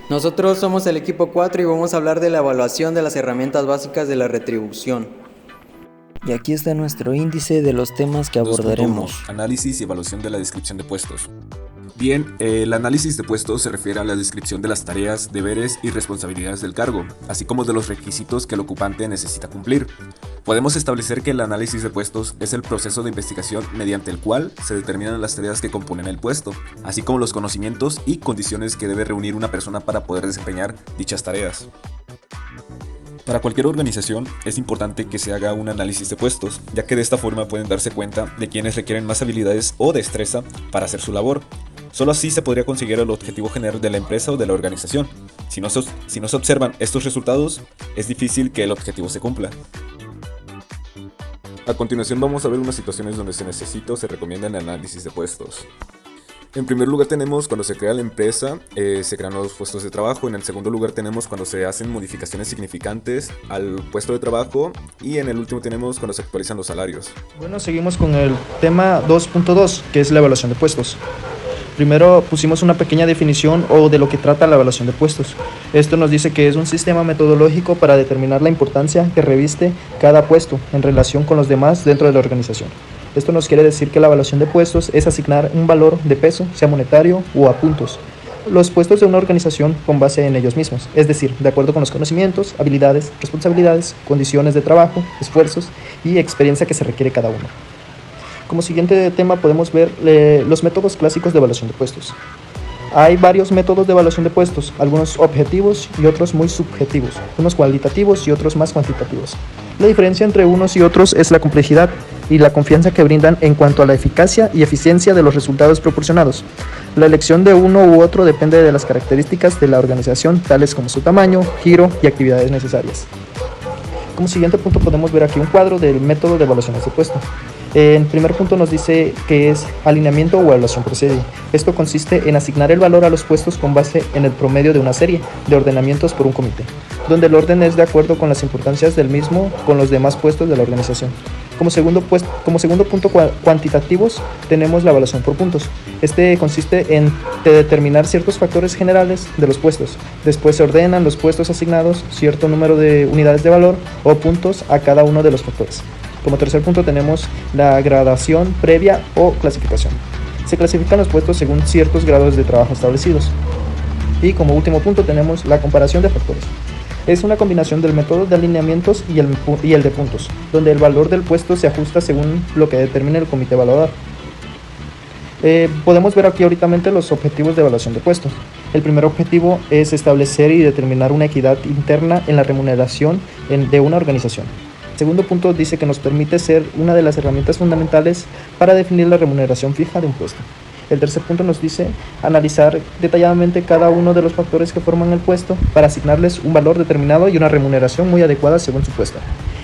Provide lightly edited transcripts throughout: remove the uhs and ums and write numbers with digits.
Nosotros somos el equipo 4 y vamos a hablar de la evaluación de las herramientas básicas de la retribución. Y aquí está nuestro índice de los temas que 2.1 abordaremos. Análisis y evaluación de la descripción de puestos. Bien, el análisis de puestos se refiere a la descripción de las tareas, deberes y responsabilidades del cargo, así como de los requisitos que el ocupante necesita cumplir. Podemos establecer que el análisis de puestos es el proceso de investigación mediante el cual se determinan las tareas que componen el puesto, así como los conocimientos y condiciones que debe reunir una persona para poder desempeñar dichas tareas. Para cualquier organización es importante que se haga un análisis de puestos, ya que de esta forma pueden darse cuenta de quienes requieren más habilidades o destreza para hacer su labor. Solo así se podría conseguir el objetivo general de la empresa o de la organización. Si no se observan estos resultados, es difícil que el objetivo se cumpla. A continuación vamos a ver unas situaciones donde se necesita o se recomienda el análisis de puestos. En primer lugar tenemos cuando se crea la empresa, se crean nuevos puestos de trabajo. En el segundo lugar tenemos cuando se hacen modificaciones significantes al puesto de trabajo. Y en el último tenemos cuando se actualizan los salarios. Bueno, seguimos con el tema 2.2, que es la evaluación de puestos. Primero pusimos una pequeña definición o de lo que trata la evaluación de puestos. Esto nos dice que es un sistema metodológico para determinar la importancia que reviste cada puesto en relación con los demás dentro de la organización. Esto nos quiere decir que la evaluación de puestos es asignar un valor de peso, sea monetario o a puntos, los puestos de una organización con base en ellos mismos, es decir, de acuerdo con los conocimientos, habilidades, responsabilidades, condiciones de trabajo, esfuerzos y experiencia que se requiere cada uno. Como siguiente tema podemos ver los métodos clásicos de evaluación de puestos. Hay varios métodos de evaluación de puestos, algunos objetivos y otros muy subjetivos, unos cualitativos y otros más cuantitativos. La diferencia entre unos y otros es la complejidad y la confianza que brindan en cuanto a la eficacia y eficiencia de los resultados proporcionados. La elección de uno u otro depende de las características de la organización, tales como su tamaño, giro y actividades necesarias. Como siguiente punto podemos ver aquí un cuadro del método de evaluación de puesto. En primer punto nos dice que es alineamiento o evaluación por serie. Esto consiste en asignar el valor a los puestos con base en el promedio de una serie de ordenamientos por un comité, donde el orden es de acuerdo con las importancias del mismo con los demás puestos de la organización. Como segundo punto cuantitativos tenemos la evaluación por puntos. Este consiste en determinar ciertos factores generales de los puestos. Después se ordenan los puestos asignados cierto número de unidades de valor o puntos a cada uno de los factores. Como tercer punto tenemos la gradación previa o clasificación. Se clasifican los puestos según ciertos grados de trabajo establecidos. Y como último punto tenemos la comparación de factores. Es una combinación del método de alineamientos y el de puntos, donde el valor del puesto se ajusta según lo que determine el comité evaluador. Podemos ver aquí ahorita los objetivos de evaluación de puestos. El primer objetivo es establecer y determinar una equidad interna en la remuneración de una organización. El segundo punto dice que nos permite ser una de las herramientas fundamentales para definir la remuneración fija de un puesto. El tercer punto nos dice analizar detalladamente cada uno de los factores que forman el puesto para asignarles un valor determinado y una remuneración muy adecuada según su puesto.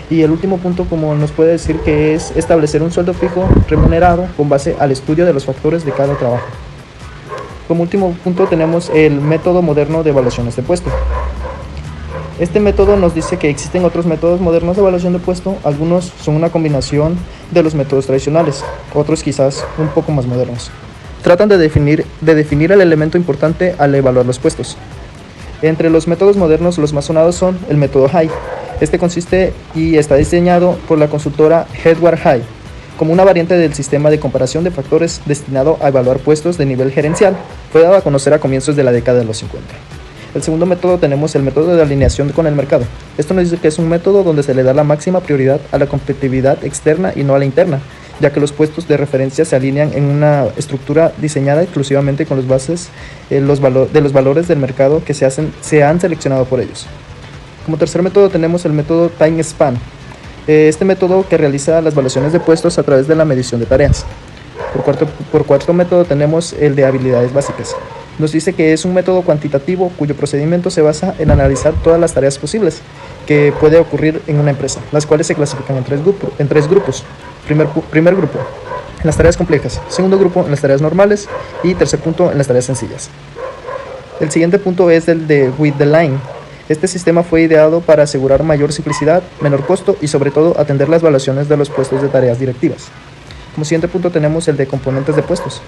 Y el último punto, como nos puede decir, que es establecer un sueldo fijo remunerado con base al estudio de los factores de cada trabajo. Como último punto tenemos el método moderno de evaluaciones de puesto. Este método nos dice que existen otros métodos modernos de evaluación de puesto. Algunos son una combinación de los métodos tradicionales, otros quizás un poco más modernos. Tratan de definir el elemento importante al evaluar los puestos. Entre los métodos modernos, los más sonados son el método HAI. Este consiste y está diseñado por la consultora Edward HAI como una variante del sistema de comparación de factores destinado a evaluar puestos de nivel gerencial. Fue dado a conocer a comienzos de la década de los 50. El segundo método tenemos el método de alineación con el mercado. Esto nos dice que es un método donde se le da la máxima prioridad a la competitividad externa y no a la interna, ya que los puestos de referencia se alinean en una estructura diseñada exclusivamente con los bases de los valores del mercado que se han seleccionado por ellos. Como tercer método tenemos el método Time Span. Este método que realiza las evaluaciones de puestos a través de la medición de tareas. Por cuarto método tenemos el de habilidades básicas. Nos dice que es un método cuantitativo cuyo procedimiento se basa en analizar todas las tareas posibles que puede ocurrir en una empresa, las cuales se clasifican en tres grupos. Primer grupo, en las tareas complejas. Segundo grupo, en las tareas normales. Y tercer punto, en las tareas sencillas. El siguiente punto es el de With the Line. Este sistema fue ideado para asegurar mayor simplicidad, menor costo y sobre todo atender las evaluaciones de los puestos de tareas directivas. Como siguiente punto tenemos el de componentes de puestos.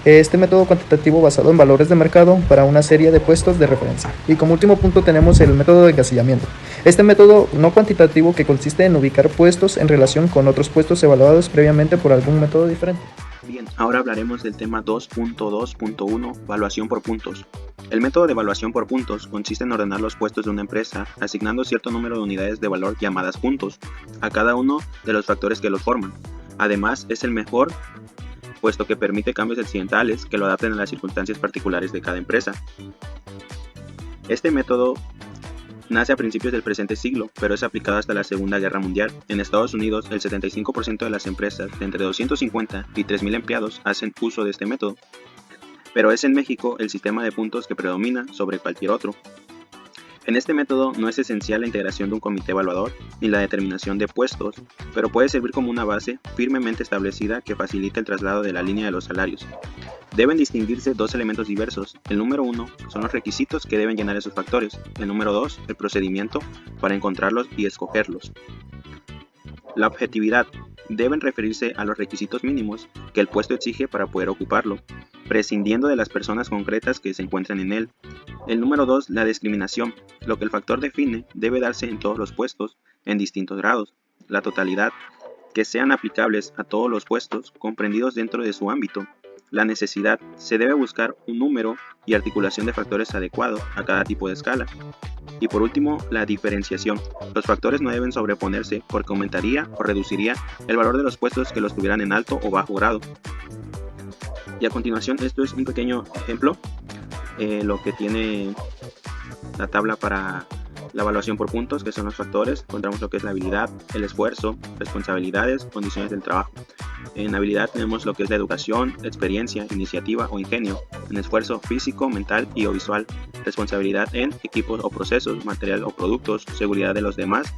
Este método cuantitativo basado en valores de mercado para una serie de puestos de referencia. Y como último punto tenemos el método de encasillamiento. Este método no cuantitativo que consiste en ubicar puestos en relación con otros puestos evaluados previamente por algún método diferente. Bien, ahora hablaremos del tema 2.2.1, evaluación por puntos. El método de evaluación por puntos consiste en ordenar los puestos de una empresa asignando cierto número de unidades de valor llamadas puntos a cada uno de los factores que los forman. Además, es el mejor puesto que permite cambios accidentales que lo adapten a las circunstancias particulares de cada empresa. Este método nace a principios del presente siglo, pero es aplicado hasta la Segunda Guerra Mundial. En Estados Unidos, el 75% de las empresas de entre 250 y 3.000 empleados hacen uso de este método, pero es en México el sistema de puntos que predomina sobre cualquier otro. En este método no es esencial la integración de un comité evaluador ni la determinación de puestos, pero puede servir como una base firmemente establecida que facilita el traslado de la línea de los salarios. Deben distinguirse dos elementos diversos. El número 1 son los requisitos que deben llenar esos factores. El número 2, el procedimiento para encontrarlos y escogerlos. La objetividad deben referirse a los requisitos mínimos que el puesto exige para poder ocuparlo, prescindiendo de las personas concretas que se encuentran en él. El número 2, la discriminación. Lo que el factor define debe darse en todos los puestos, en distintos grados. La totalidad, que sean aplicables a todos los puestos comprendidos dentro de su ámbito. La necesidad, se debe buscar un número y articulación de factores adecuado a cada tipo de escala. Y por último, la diferenciación. Los factores no deben sobreponerse porque aumentaría o reduciría el valor de los puestos que los tuvieran en alto o bajo grado. Y a continuación, esto es un pequeño ejemplo, lo que tiene la tabla para la evaluación por puntos, que son los factores. Encontramos lo que es la habilidad, el esfuerzo, responsabilidades, condiciones del trabajo. En habilidad tenemos lo que es la educación, experiencia, iniciativa o ingenio. En esfuerzo, físico, mental y o visual. Responsabilidad en equipos o procesos, material o productos, seguridad de los demás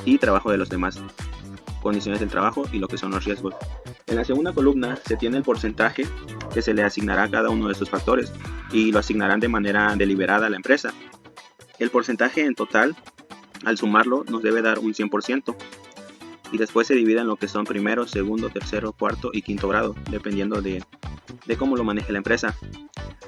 y trabajo de los demás. Condiciones del trabajo y lo que son los riesgos. En la segunda columna se tiene el porcentaje que se le asignará a cada uno de estos factores y lo asignarán de manera deliberada a la empresa. El porcentaje en total, al sumarlo, nos debe dar un 100%. Y después se divide en lo que son primero, segundo, tercero, cuarto y quinto grado, dependiendo de cómo lo maneje la empresa.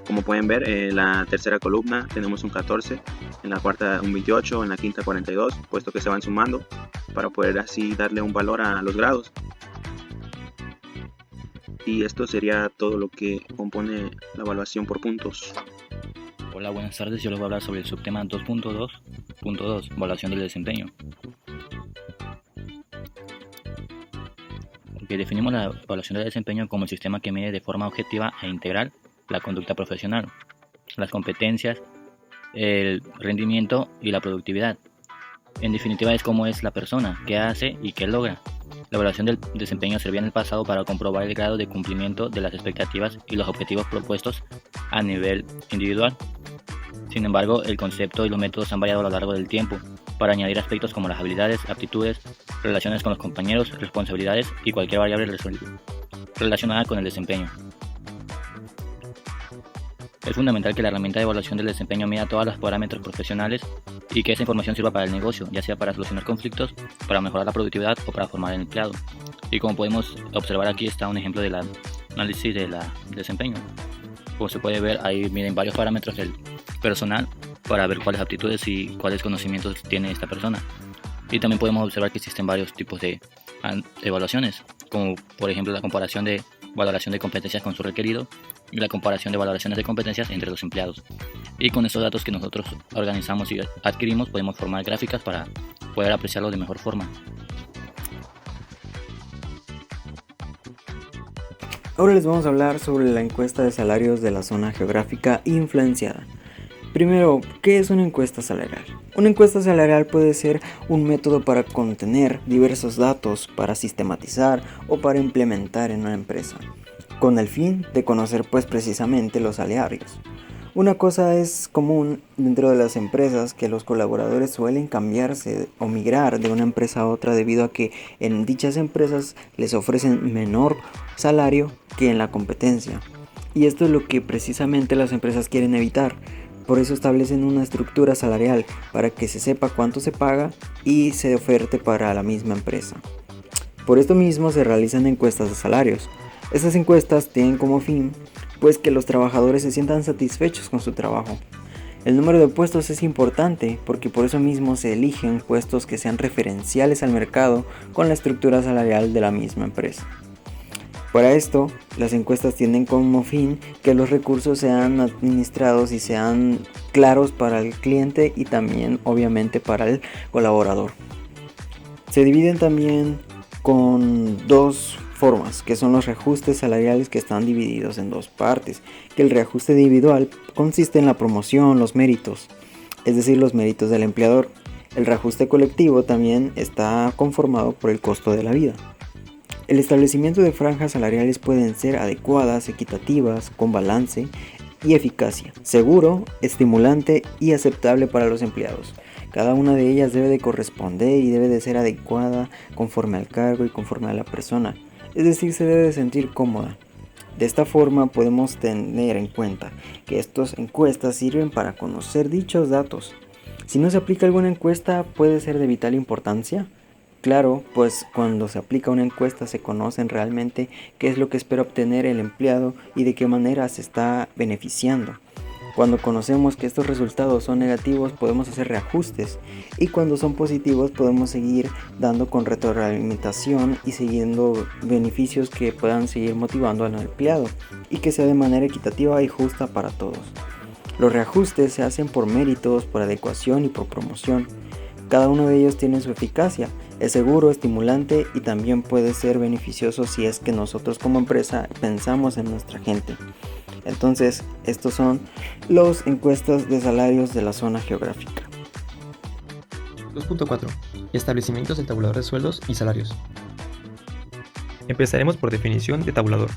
Como pueden ver, en la tercera columna tenemos un 14, en la cuarta un 28, en la quinta 42, puesto que se van sumando para poder así darle un valor a los grados. Y esto sería todo lo que compone la evaluación por puntos. Hola, buenas tardes. Yo les voy a hablar sobre el subtema 2.2.2, evaluación del desempeño. Definimos la evaluación del desempeño como el sistema que mide de forma objetiva e integral la conducta profesional, las competencias, el rendimiento y la productividad. En definitiva, es cómo es la persona, qué hace y qué logra. La evaluación del desempeño servía en el pasado para comprobar el grado de cumplimiento de las expectativas y los objetivos propuestos a nivel individual. Sin embargo, el concepto y los métodos han variado a lo largo del tiempo para añadir aspectos como las habilidades, aptitudes, relaciones con los compañeros, responsabilidades y cualquier variable relacionada con el desempeño. Es fundamental que la herramienta de evaluación del desempeño mida todos los parámetros profesionales y que esa información sirva para el negocio, ya sea para solucionar conflictos, para mejorar la productividad o para formar al empleado. Y como podemos observar, aquí está un ejemplo del análisis del desempeño. Como se puede ver, ahí miden varios parámetros del personal para ver cuáles aptitudes y cuáles conocimientos tiene esta persona. Y también podemos observar que existen varios tipos de evaluaciones, como por ejemplo la comparación de valoración de competencias con su requerido y la comparación de valoraciones de competencias entre los empleados. Y con estos datos que nosotros organizamos y adquirimos, podemos formar gráficas para poder apreciarlo de mejor forma. Ahora les vamos a hablar sobre la encuesta de salarios de la zona geográfica influenciada. Primero, ¿qué es una encuesta salarial? Una encuesta salarial puede ser un método para contener diversos datos, para sistematizar o para implementar en una empresa, con el fin de conocer precisamente los salarios. Una cosa es común dentro de las empresas, que los colaboradores suelen cambiarse o migrar de una empresa a otra debido a que en dichas empresas les ofrecen menor salario que en la competencia. Y esto es lo que precisamente las empresas quieren evitar. Por eso establecen una estructura salarial para que se sepa cuánto se paga y se oferte para la misma empresa. Por esto mismo se realizan encuestas de salarios. Estas encuestas tienen como fin, pues, que los trabajadores se sientan satisfechos con su trabajo. El número de puestos es importante porque por eso mismo se eligen puestos que sean referenciales al mercado con la estructura salarial de la misma empresa. Para esto, las encuestas tienen como fin que los recursos sean administrados y sean claros para el cliente y también obviamente para el colaborador. Se dividen también con dos formas, que son los reajustes salariales, que están divididos en dos partes, que el reajuste individual consiste en la promoción, los méritos, es decir, los méritos del empleador. El reajuste colectivo también está conformado por el costo de la vida. El establecimiento de franjas salariales pueden ser adecuadas, equitativas, con balance y eficacia, seguro, estimulante y aceptable para los empleados. Cada una de ellas debe de corresponder y debe de ser adecuada conforme al cargo y conforme a la persona, es decir, se debe de sentir cómoda. De esta forma podemos tener en cuenta que estas encuestas sirven para conocer dichos datos. Si no se aplica alguna encuesta, ¿puede ser de vital importancia? Claro, pues cuando se aplica una encuesta se conocen realmente qué es lo que espera obtener el empleado y de qué manera se está beneficiando. Cuando conocemos que estos resultados son negativos podemos hacer reajustes y cuando son positivos podemos seguir dando con retroalimentación y siguiendo beneficios que puedan seguir motivando al empleado y que sea de manera equitativa y justa para todos. Los reajustes se hacen por méritos, por adecuación y por promoción. Cada uno de ellos tiene su eficacia, es seguro, estimulante y también puede ser beneficioso si es que nosotros como empresa pensamos en nuestra gente. Entonces, estos son las encuestas de salarios de la zona geográfica. 2.4. Establecimientos del tabulador de sueldos y salarios. Empezaremos por definición de tabulador.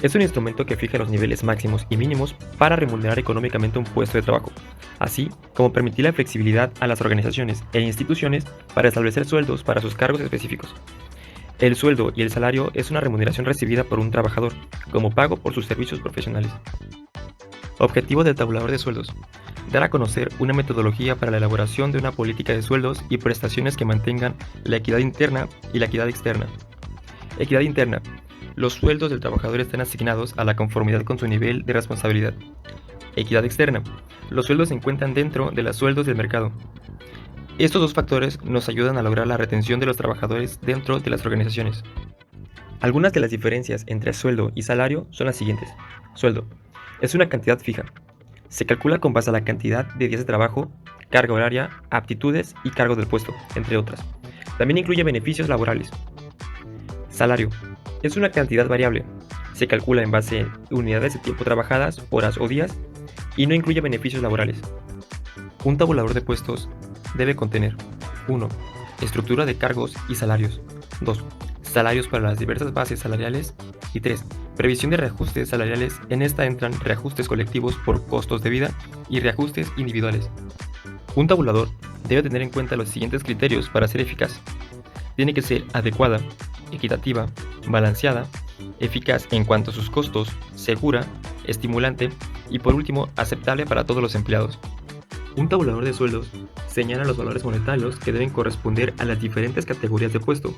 Es un instrumento que fija los niveles máximos y mínimos para remunerar económicamente un puesto de trabajo, así como permitir la flexibilidad a las organizaciones e instituciones para establecer sueldos para sus cargos específicos. El sueldo y el salario es una remuneración recibida por un trabajador, como pago por sus servicios profesionales. Objetivo del tabulador de sueldos: dar a conocer una metodología para la elaboración de una política de sueldos y prestaciones que mantengan la equidad interna y la equidad externa. Equidad interna: los sueldos del trabajador están asignados a la conformidad con su nivel de responsabilidad. Equidad externa: los sueldos se encuentran dentro de los sueldos del mercado. Estos dos factores nos ayudan a lograr la retención de los trabajadores dentro de las organizaciones. Algunas de las diferencias entre sueldo y salario son las siguientes. Sueldo: es una cantidad fija. Se calcula con base a la cantidad de días de trabajo, carga horaria, aptitudes y cargo del puesto, entre otras. También incluye beneficios laborales. Salario: es una cantidad variable. Se calcula en base a unidades de tiempo trabajadas, horas o días, y no incluye beneficios laborales. Un tabulador de puestos debe contener 1. Estructura de cargos y salarios. 2. Salarios para las diversas bases salariales. Y 3. Previsión de reajustes salariales. En esta entran reajustes colectivos por costos de vida y reajustes individuales. Un tabulador debe tener en cuenta los siguientes criterios para ser eficaz. Tiene que ser adecuada, equitativa, balanceada, eficaz en cuanto a sus costos, segura, estimulante y por último aceptable para todos los empleados. Un tabulador de sueldos señala los valores monetarios que deben corresponder a las diferentes categorías de puesto.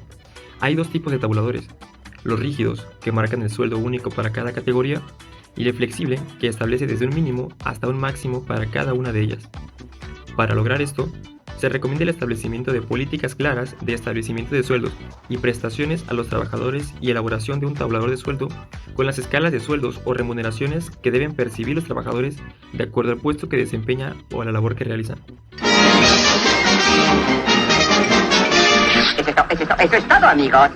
Hay dos tipos de tabuladores: los rígidos, que marcan el sueldo único para cada categoría, y el flexible, que establece desde un mínimo hasta un máximo para cada una de ellas. Para lograr esto, se recomienda el establecimiento de políticas claras de establecimiento de sueldos y prestaciones a los trabajadores y elaboración de un tabulador de sueldo con las escalas de sueldos o remuneraciones que deben percibir los trabajadores de acuerdo al puesto que desempeña o a la labor que realizan. Eso es todo, amigos.